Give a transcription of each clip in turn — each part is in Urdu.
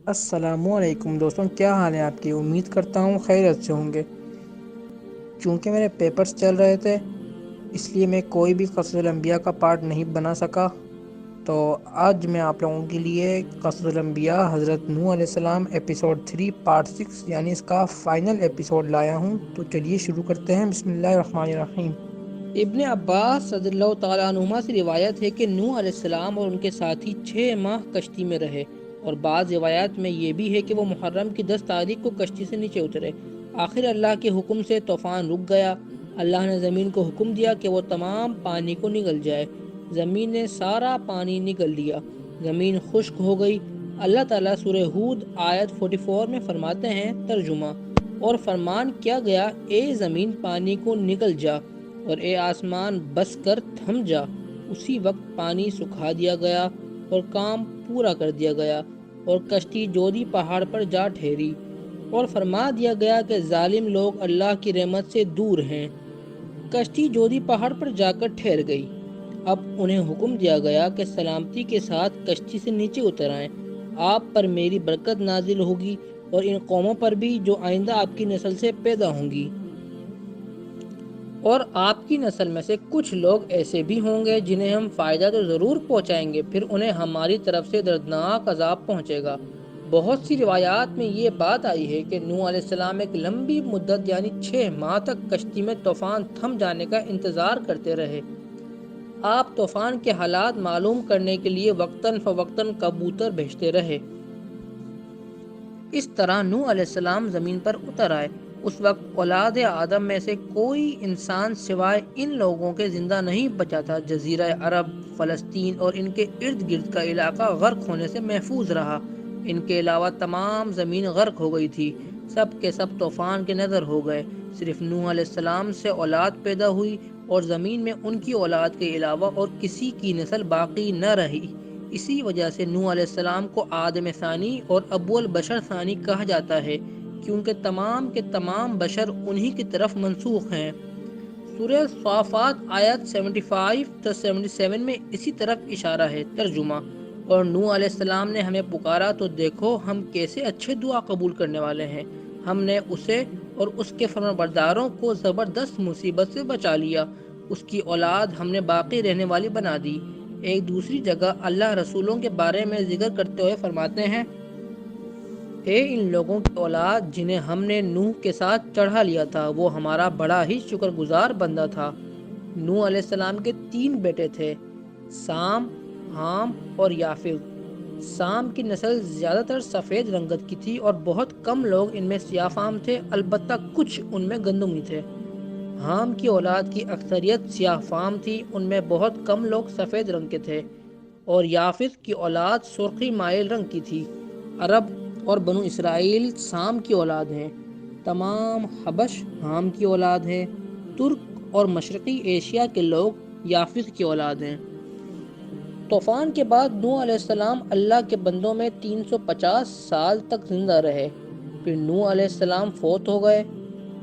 السلام علیکم دوستوں، کیا حال ہے آپ کی؟ امید کرتا ہوں خیریت سے ہوں گے۔ چونکہ میرے پیپرز چل رہے تھے اس لیے میں کوئی بھی قصص الانبیاء کا پارٹ نہیں بنا سکا، تو آج میں آپ لوگوں کے لیے قصص الانبیاء حضرت نوح علیہ السلام ایپیسوڈ 3 پارٹ 6 یعنی اس کا فائنل ایپیسوڈ لایا ہوں۔ تو چلیے شروع کرتے ہیں۔ بسم اللہ الرحمن الرحیم۔ ابن عباس رضی اللہ تعالیٰ عنہما سے روایت ہے کہ نوح علیہ السلام اور ان کے ساتھی 6 ماہ کشتی میں رہے، اور بعض روایات میں یہ بھی ہے کہ وہ محرم کی 10 تاریخ کو کشتی سے نیچے اترے۔ آخر اللہ کے حکم سے طوفان رک گیا۔ اللہ نے زمین کو حکم دیا کہ وہ تمام پانی کو نگل جائے۔ زمین نے سارا پانی نگل لیا، زمین خشک ہو گئی۔ اللہ تعالیٰ سورہ ہود آیت 44 میں فرماتے ہیں، ترجمہ: اور فرمان کیا گیا، اے زمین پانی کو نگل جا، اور اے آسمان بس کر تھم جا۔ اسی وقت پانی سکھا دیا گیا اور کام پورا کر دیا گیا، اور کشتی جودی پہاڑ پر جا ٹھہری، اور فرما دیا گیا کہ ظالم لوگ اللہ کی رحمت سے دور ہیں۔ کشتی جودی پہاڑ پر جا کر ٹھہر گئی۔ اب انہیں حکم دیا گیا کہ سلامتی کے ساتھ کشتی سے نیچے اتر آئیں۔ آپ پر میری برکت نازل ہوگی اور ان قوموں پر بھی جو آئندہ آپ کی نسل سے پیدا ہوں گی، اور آپ کی نسل میں سے کچھ لوگ ایسے بھی ہوں گے جنہیں ہم فائدہ تو ضرور پہنچائیں گے، پھر انہیں ہماری طرف سے دردناک عذاب پہنچے گا۔ بہت سی روایات میں یہ بات آئی ہے کہ نوح علیہ السلام ایک لمبی مدت یعنی 6 ماہ تک کشتی میں طوفان تھم جانے کا انتظار کرتے رہے۔ آپ طوفان کے حالات معلوم کرنے کے لیے وقتاً فوقتاً کبوتر بھیجتے رہے۔ اس طرح نوح علیہ السلام زمین پر اتر آئے۔ اس وقت اولاد آدم میں سے کوئی انسان سوائے ان لوگوں کے زندہ نہیں بچا تھا۔ جزیرہ عرب، فلسطین اور ان کے ارد گرد کا علاقہ غرق ہونے سے محفوظ رہا۔ ان کے علاوہ تمام زمین غرق ہو گئی تھی۔ سب کے سب طوفان کے نذر ہو گئے۔ صرف نوح علیہ السلام سے اولاد پیدا ہوئی، اور زمین میں ان کی اولاد کے علاوہ اور کسی کی نسل باقی نہ رہی۔ اسی وجہ سے نوح علیہ السلام کو آدم ثانی اور ابو البشر ثانی کہا جاتا ہے، کیونکہ تمام کے تمام بشر انہی کی طرف منسوخ ہیں۔ سورہ صافات آیت 75-77 میں اسی طرف اشارہ ہے۔ ترجمہ: اور نوح علیہ السلام نے ہمیں پکارا تو دیکھو ہم کیسے اچھے دعا قبول کرنے والے ہیں۔ ہم نے اسے اور اس کے فرمانبرداروں کو زبردست مصیبت سے بچا لیا۔ اس کی اولاد ہم نے باقی رہنے والی بنا دی۔ ایک دوسری جگہ اللہ رسولوں کے بارے میں ذکر کرتے ہوئے فرماتے ہیں، اے ان لوگوں کی اولاد جنہیں ہم نے نوح کے ساتھ چڑھا لیا تھا، وہ ہمارا بڑا ہی شکر گزار بندہ تھا۔ نوح علیہ السلام کے 3 بیٹے تھے، سام، حام اور یافت۔ سام کی نسل زیادہ تر سفید رنگت کی تھی اور بہت کم لوگ ان میں سیاہ فام تھے، البتہ کچھ ان میں گندمی تھے۔ حام کی اولاد کی اکثریت سیاہ فام تھی، ان میں بہت کم لوگ سفید رنگ کے تھے، اور یافت کی اولاد سرخی مائل رنگ کی تھی۔ عرب اور بنو اسرائیل سام کی اولاد ہیں۔ تمام حبش حام کی اولاد ہیں۔ ترک اور مشرقی ایشیا کے لوگ یافت کی اولاد ہیں۔ طوفان کے بعد نوح علیہ السلام اللہ کے بندوں میں 350 سال تک زندہ رہے، پھر نوح علیہ السلام فوت ہو گئے۔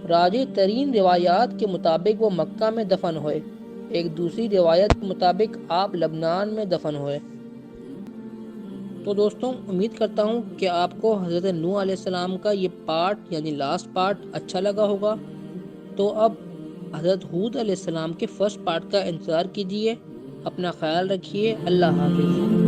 راجح ترین روایات کے مطابق وہ مکہ میں دفن ہوئے۔ ایک دوسری روایت کے مطابق آپ لبنان میں دفن ہوئے۔ تو دوستوں، امید کرتا ہوں کہ آپ کو حضرت نوح علیہ السلام کا یہ پارٹ یعنی لاسٹ پارٹ اچھا لگا ہوگا۔ تو اب حضرت ہود علیہ السلام کے فرسٹ پارٹ کا انتظار کیجیے۔ اپنا خیال رکھیے۔ اللہ حافظ۔